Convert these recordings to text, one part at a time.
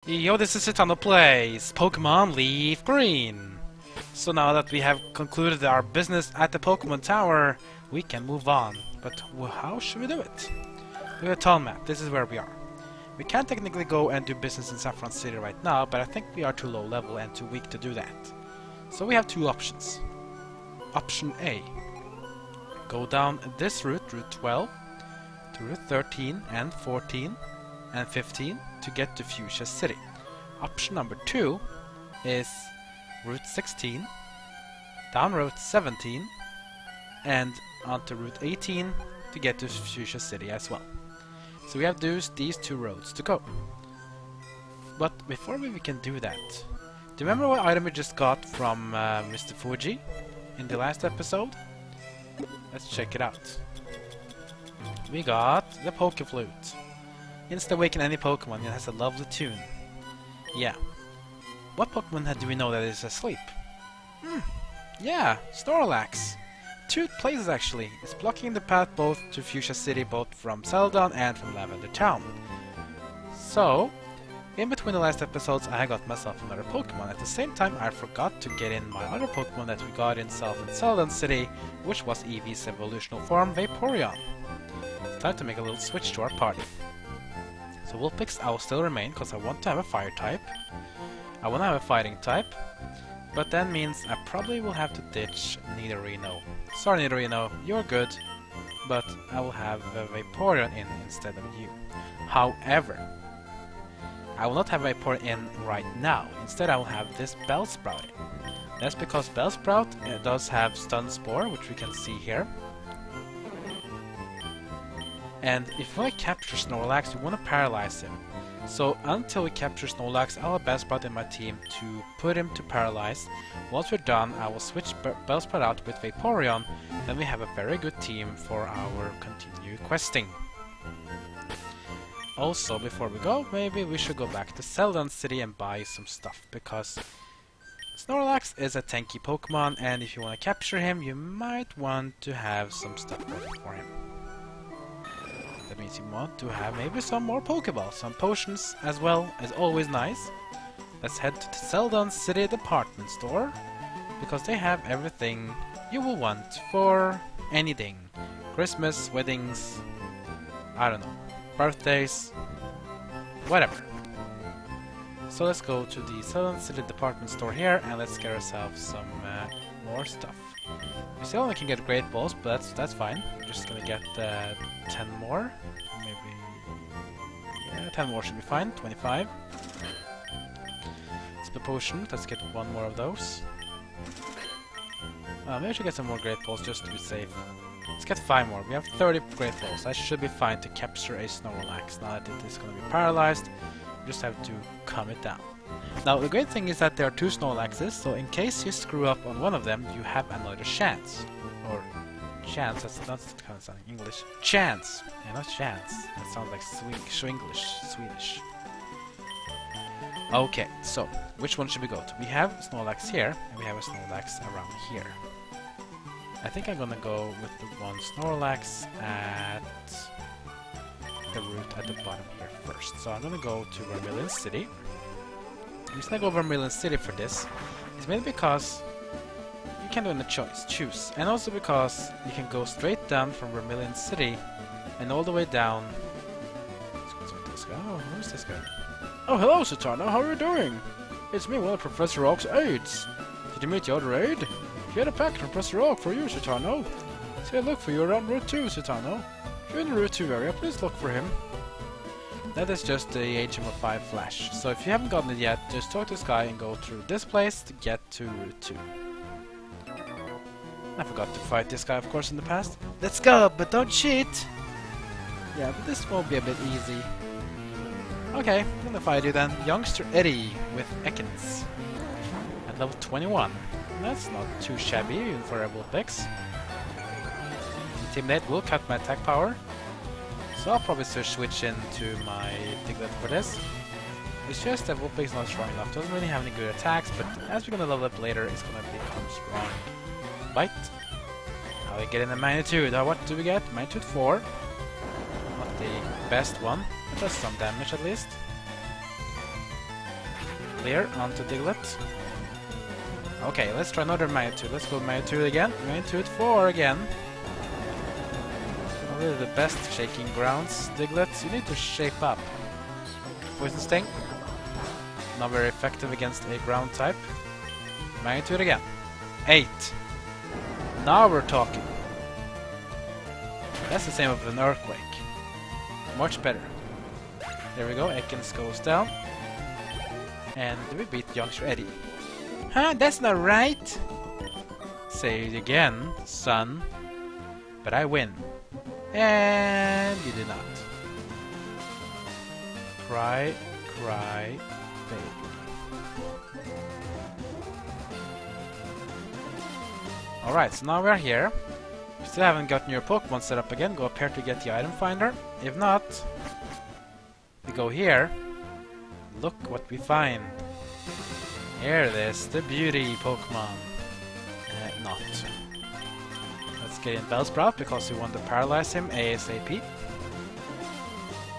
Yo, this is Citano Plays Pokemon LeafGreen. So now that we have concluded our business at the Pokemon Tower, we can move on. But how should we do it? We have a town map. This is where we are. We can technically go and do business in Saffron City right now, but I think we are too low level and too weak to do that. So we have two options. Option A. Go down this route, Route 12, to Route 13 and 14 and 15 to get to Fuchsia City. Option number 2 is Route 16, down Route 17 and onto Route 18 to get to Fuchsia City as well. So we have these two roads to go. But before we can do that, do you remember what item we just got from Mr. Fuji in the last episode? Let's check it out. We got the Poké Flute. Insta-awaken any Pokemon, it has a lovely tune. Yeah. What Pokemon do we know that is asleep? Yeah, Snorlax. 2 places actually. It's blocking the path both to Fuchsia City, both from Celadon and from Lavender Town. So, in between the last episodes I got myself another Pokemon. At the same time I forgot to get in my other Pokemon that we got in South and Celadon City, which was Eevee's evolutional form, Vaporeon. It's time to make a little switch to our party. So Vulpix I will still remain, because I want to have a fire type. I want to have a fighting type. But that means I probably will have to ditch Nidorino. Sorry Nidorino, you're good, but I will have a Vaporeon in instead of you. However, I will not have Vaporeon in right now. Instead I will have this Bellsprout in. That's because Bellsprout does have Stun Spore, which we can see here. And if we want to capture Snorlax, we want to paralyze him. So until we capture Snorlax, I'll have Bellsprout in my team to put him to paralyze. Once we're done, I will switch Bellsprout out with Vaporeon. Then we have a very good team for our continued questing. Also, before we go, maybe we should go back to Celadon City and buy some stuff, because Snorlax is a tanky Pokemon, and if you want to capture him, you might want to have some stuff ready for him. That means you want to have maybe some more Pokeballs, some potions as well, is always nice. Let's head to the Celadon City department store, because they have everything you will want for anything. Christmas, weddings, I don't know, birthdays, whatever. So let's go to the Celadon City department store here and let's get ourselves some more stuff. We still only can get Great Balls, but that's fine. We're just gonna get 10 more. Maybe... yeah, 10 more should be fine. 25. It's the potion. Let's get one more of those. Maybe I should get some more Great Balls just to be safe. Let's get 5 more. We have 30 Great Balls. I should be fine to capture a Snorlax. Now that it is gonna be paralyzed, we just have to calm it down. Now the great thing is that there are 2 Snorlaxes, so in case you screw up on one of them, you have another chance. Or chance, that's not kind of sounding English. Chance! Yeah, not chance. That sounds like Swedish. Okay, so which one should we go to? We have Snorlax here, and we have a Snorlax around here. I think I'm gonna go with the one Snorlax at the route at the bottom here first. So I'm gonna go to Vermilion City. I'm just gonna go Vermilion City for this. It's mainly because you can do a choose, and also because you can go straight down from Vermilion City and all the way down. Let's go to this guy. Oh, who's this guy? Oh, hello, Satana. How are you doing? It's me, one of Professor Oak's aides. Did you meet the other aide? He had a packet from Professor Oak for you, Satano. See, I look for you around Route 2, Satano. If you're in the Route 2 area, please look for him. That is just the HM05 Flash. So if you haven't gotten it yet, just talk to this guy and go through this place to get to Route 2. I forgot to fight this guy, of course, in the past. Let's go, but don't cheat! Yeah, but this won't be a bit easy. Okay, I'm gonna fight you then. Youngster Eddie with Ekans. At level 21. That's not too shabby, even for a Vulpix. Intimidate will cut my attack power. So I'll probably switch into my Diglett for this. It's just that Vulpix is not strong enough. Doesn't really have any good attacks, but as we're gonna level up later, it's gonna become strong. Bite. Now we get in the magnitude. What do we get? Magnitude 4. Not the best one. It does some damage at least. Clear onto Diglett. Okay, let's try another Magnitude. Let's go Magnitude again. Magnitude 4 again. Not really the best shaking grounds. Diglett, you need to shape up. Poison Sting. Not very effective against a ground type. Magnitude again. 8. Now we're talking. That's the same of an Earthquake. Much better. There we go, Ekans goes down. And we beat Youngster Eddie. Huh, that's not right! Say it again, son. But I win. And you did not. Cry, cry, baby. Alright, so now we're here. We still haven't gotten your Pokemon set up again. Go up here to get the item finder. If not, we go here. Look what we find. Here it is, the beauty Pokemon. Not. Let's get in Bellsprout because we want to paralyze him ASAP.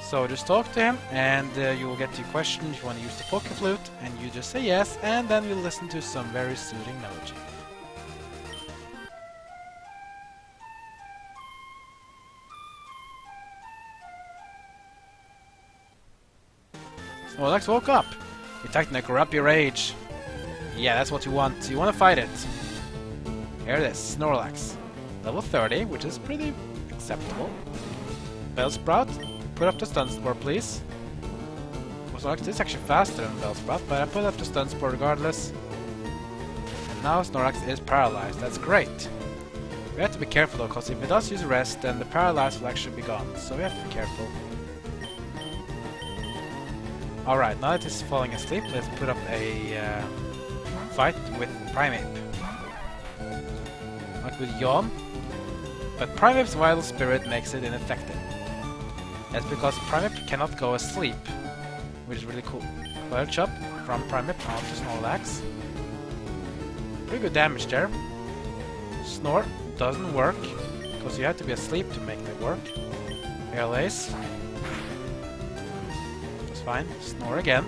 So just talk to him and you will get your question if you want to use the Poké Flute, and you just say yes, and then we'll listen to some very soothing melody. Snorlax woke up. You attacked in a Grumpy Rage. Yeah, that's what you want. You want to fight it. Here it is, Snorlax. Level 30, which is pretty acceptable. Bellsprout, put up the Stun Spore, please. Snorlax is actually faster than Bellsprout, but I put up the Stun Spore regardless. And now Snorlax is paralyzed. That's great. We have to be careful though, because if it does use Rest, then the paralyze will actually be gone. So we have to be careful. Alright, now that it's falling asleep, let's put up a fight with Primeape. Not with Yawn, but Primeape's Vital Spirit makes it ineffective. That's because Primeape cannot go asleep, which is really cool. Cloud Chop from Primeape onto Snorlax. Pretty good damage there. Snore doesn't work, because you have to be asleep to make it work. Paralyze. Fine. Snore again.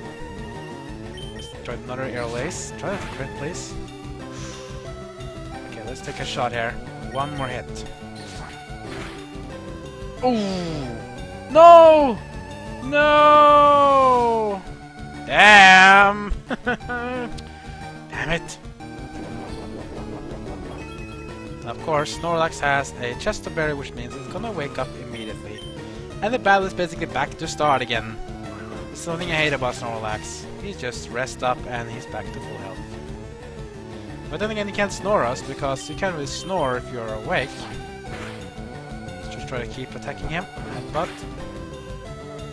Let's try another Airlace. Try that crit, please. Okay, let's take a shot here. One more hit. Ooh! No! No! Damn! Damn it! Of course, Snorlax has a Chesterberry, which means it's gonna wake up immediately. And the battle is basically back to start again. Something I hate about Snorlax. He's just rest up and he's back to full health. But then again, he can't snore us because you can't really snore if you're awake. Let's just try to keep attacking him. But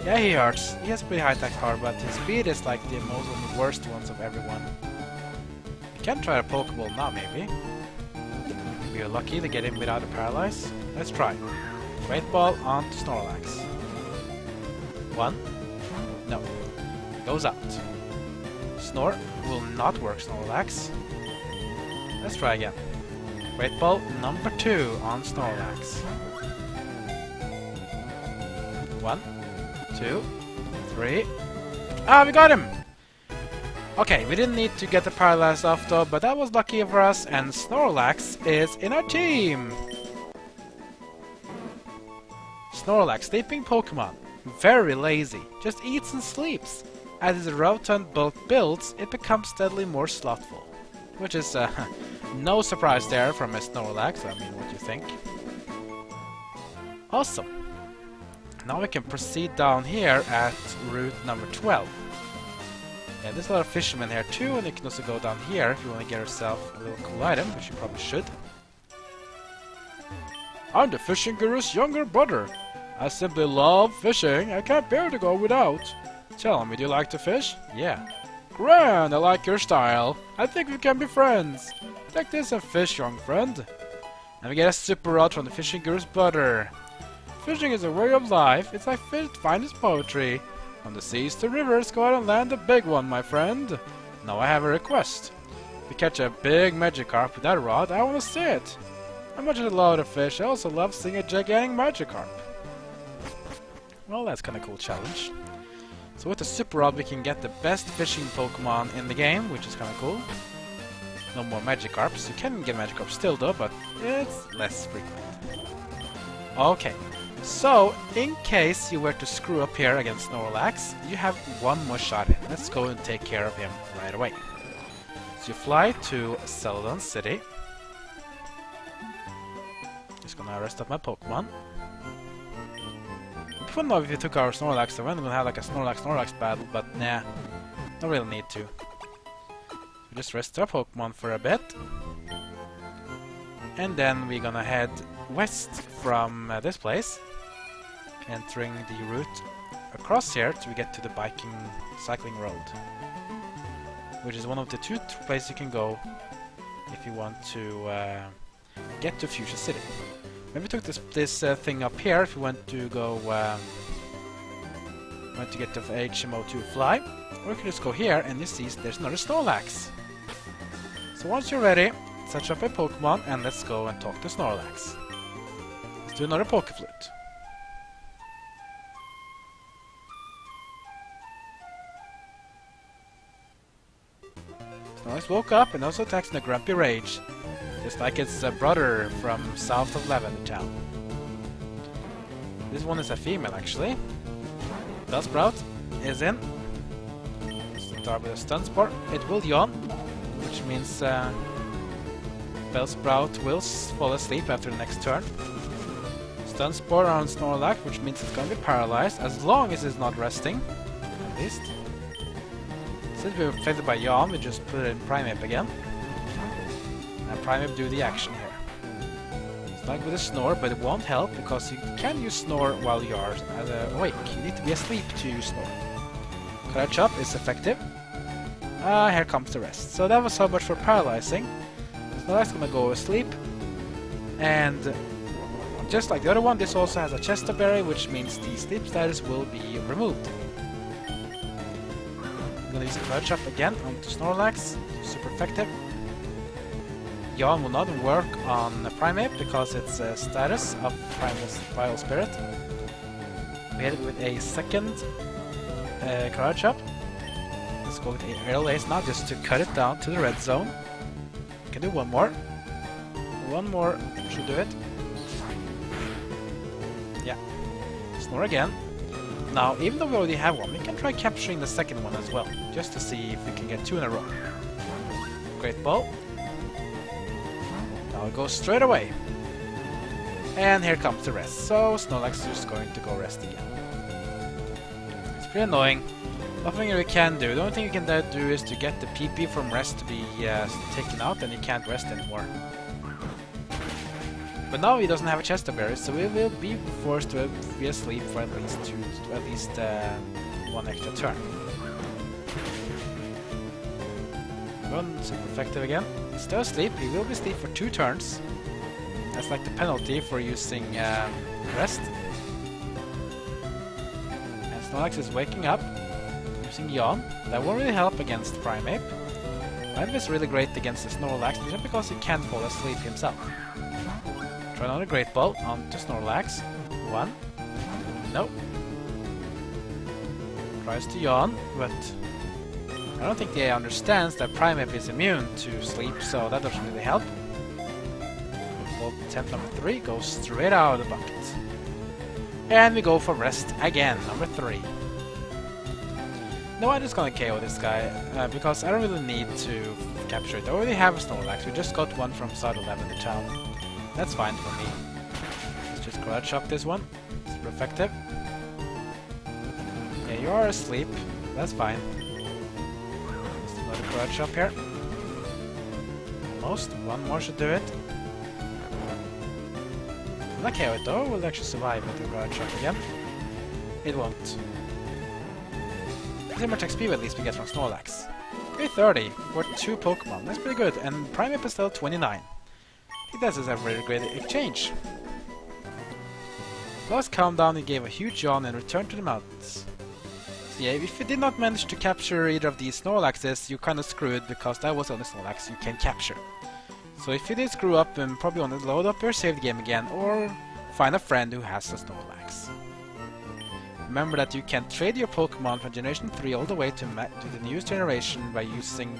yeah, he hurts. He has pretty high attack power, but his speed is like the most one of the worst ones of everyone. You can try a Pokeball now, maybe. If you're lucky to get him without a paralyze. Let's try. Great Ball onto Snorlax. 1. No. Goes out. Snore will not work, Snorlax. Let's try again. Great Ball number 2 on Snorlax. 1, 2, 3. Ah, we got him! Okay, we didn't need to get the paralyze off though, but that was lucky for us, and Snorlax is in our team! Snorlax, sleeping Pokemon. Very lazy, just eats and sleeps. As his rotund bulk builds, it becomes steadily more slothful. Which is no surprise there from a Snorlax, I mean, what do you think? Awesome. Now we can proceed down here at route number 12. Yeah, there's a lot of fishermen here too, and you can also go down here if you want to get yourself a little cool item, which you probably should. I'm the fishing guru's younger brother. I simply love fishing. I can't bear to go without. Tell me, do you like to fish? Yeah. Grand, I like your style. I think we can be friends. Take this and fish, young friend. And we get a super rod from the fishing guru's brother. Fishing is a way of life. It's like finest poetry. From the seas to rivers, go out and land a big one, my friend. Now I have a request. If you catch a big Magikarp with that rod, I want to see it. As much as I love to fish, I also love seeing a gigantic Magikarp. Well, that's kind of cool challenge. So with the Super Rod we can get the best fishing Pokemon in the game, which is kinda cool. No more Magikarps. You can get Magikarp still though, but it's less frequent. Okay, so in case you were to screw up here against Snorlax, you have one more shot in. Let's go and take care of him right away. So you fly to Celadon City. Just gonna rest up my Pokemon. I don't know if you took our Snorlax, so we're gonna have like a Snorlax battle, but nah, don't really need to. We just rest our Pokemon for a bit. And then we're gonna head west from this place, entering the route across here to get to the cycling road, which is one of the two places you can go if you want to get to Fuchsia City. Maybe we took this thing up here if you want to go want to get to HMO2 fly, or you can just go here and you see there's another Snorlax. So once you're ready, search up a Pokemon and let's go and talk to Snorlax. Let's do another Poké Flute. Snorlax woke up and also attacks in a grumpy rage, just like its brother from south of Lavender Town. This one is a female actually. Bellsprout is in. Start with a Stun Spore. It will yawn, which means Bellsprout will fall asleep after the next turn. Stun Spore on Snorlax, which means it's going to be paralyzed as long as it's not resting, at least. Since we were affected by yawn, we just put it in Primeape again. And Primeape do the action here. It's like with a Snore, but it won't help because you can use Snore while you are awake. You need to be asleep to use Snore. Cloud Chop is effective. Here comes the rest. So that was so much for paralyzing. Snorlax is gonna go asleep. And just like the other one, this also has a Chester Berry, which means the sleep status will be removed. I'm gonna use a Cloud Chop again onto Snorlax. Super effective. Yawn will not work on Primeape because it's a status of Primal Spirit. We hit it with a second Cloud Chop. Let's go with a Aerial Ace now just to cut it down to the red zone. We can do one more. One more should do it. Yeah. Snore again. Now, even though we already have one, we can try capturing the second one as well, just to see if we can get two in a row. Great Ball. Now it goes straight away. And here comes the rest. So Snorlax is just going to go rest again. It's pretty annoying. Nothing we can do. The only thing you can do is to get the PP from rest to be taken out, and he can't rest anymore. But now he doesn't have a Chester Berry, so we will be forced to be asleep for at least one extra turn. Run, super effective again. He's still asleep. He will be asleep for 2 turns. That's like the penalty for using rest. And Snorlax is waking up, using Yawn. That won't really help against Primeape. Primeape is really great against the Snorlax, just because he can't fall asleep himself. Try another Great Ball onto Snorlax. 1. Nope. Tries to Yawn, but I don't think they understands that Primeape is immune to sleep, so that doesn't really help. Attempt number 3 goes straight out of the bucket. And we go for rest again, number 3. No, I'm just gonna KO this guy, because I don't really need to capture it. I already have a Snorlax, we just got one from South of Lavender Town. That's fine for me. Let's just Cloud Chop this one. Super effective. Yeah, you are asleep. That's fine. Just another Cloud Chop here. Almost. One more should do it. Will I KO it though? Will it actually survive with the Cloud Chop again? It won't. Let's see how much XP at least we get from Snorlax. 330 for 2 Pokemon. That's pretty good. And Primeape is still 29. I think this is a very great exchange. Last countdown, he gave a huge yawn and returned to the mountains. So yeah, if you did not manage to capture either of these Snorlaxes, you kinda screwed because that was the only Snorlax you can capture. So if you did screw up, then probably want to load up or save the game again, or find a friend who has a Snorlax. Remember that you can trade your Pokemon from Generation 3 all the way to the newest generation by using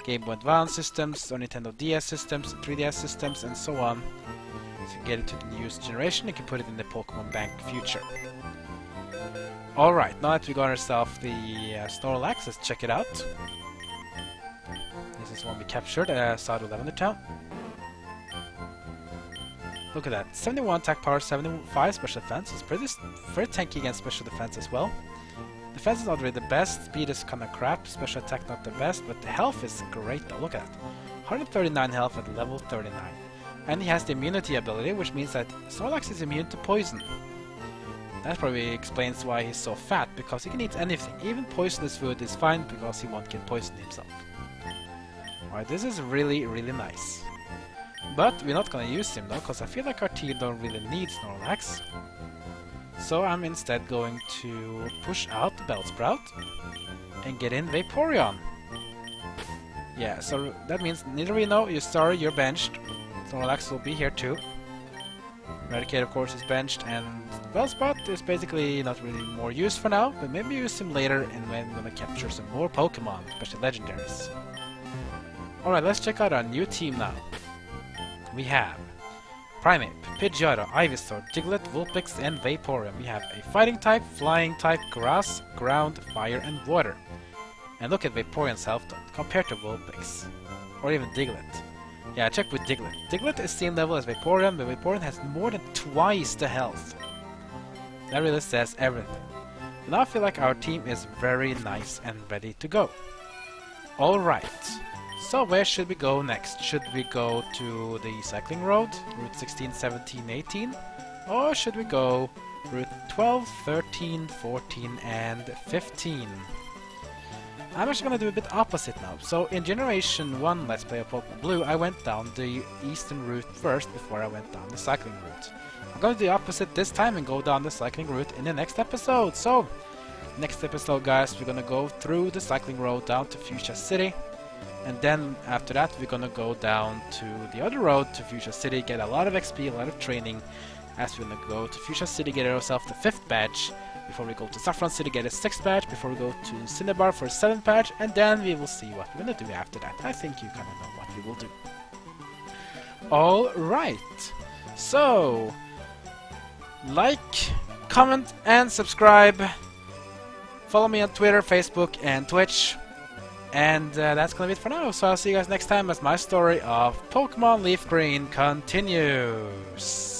Game Boy Advance systems or Nintendo DS systems, 3DS systems, and so on. So you get it to the newest generation, you can put it in the Pokemon Bank Future. Alright, now that we got ourselves the Snorlax, let's check it out. This is one we captured outside of Lavender Town. Look at that, 71 attack power, 75 special defense. It's very tanky against special defense as well. Defense is not really the best, speed is kinda crap, special attack not the best, but the health is great though, look at that. 139 health at level 39. And he has the immunity ability, which means that Snorlax is immune to poison. That probably explains why he's so fat, because he can eat anything. Even poisonous food is fine, because he won't get poisoned himself. Alright, this is really, really nice. But we're not gonna use him though, because I feel like our team don't really need Snorlax. So I'm instead going to push out the Bellsprout and get in Vaporeon. Yeah, so that means Nidorino, you're benched. Snorlax will be here too. Eradicate, of course, is benched, and Bellsprout is basically not really more use for now, but maybe use him later and when we're gonna capture some more Pokemon, especially legendaries. Alright, let's check out our new team now. We have Primeape, Pidgeotto, Ivysaur, Diglett, Vulpix, and Vaporeon. We have a fighting type, flying type, grass, ground, fire, and water. And look at Vaporeon's health though, compared to Vulpix. Or even Diglett. Yeah, I checked with Diglett. Diglett is same level as Vaporeon, but Vaporeon has more than twice the health. That really says everything. And now I feel like our team is very nice and ready to go. Alright. So where should we go next? Should we go to the cycling road, Route 16, 17, 18? Or should we go Route 12, 13, 14, and 15? I'm actually going to do a bit opposite now. So in Generation 1 Let's Play of Poké Blue, I went down the eastern route first before I went down the cycling route. I'm going to do the opposite this time and go down the cycling route in the next episode. So, next episode guys, we're going to go through the cycling road down to Fuchsia City. And then after that we're gonna go down to the other road to Fuchsia City, get a lot of XP, a lot of training, as we're gonna go to Fuchsia City, get ourselves the 5th badge, before we go to Saffron City, get a 6th badge, before we go to Cinnabar for a 7th badge, and then we will see what we're gonna do after that. I think you kinda know what we will do. Alright, so like, comment, and subscribe. Follow me on Twitter, Facebook, and Twitch. And that's gonna be it for now, so I'll see you guys next time as my story of Pokemon LeafGreen continues.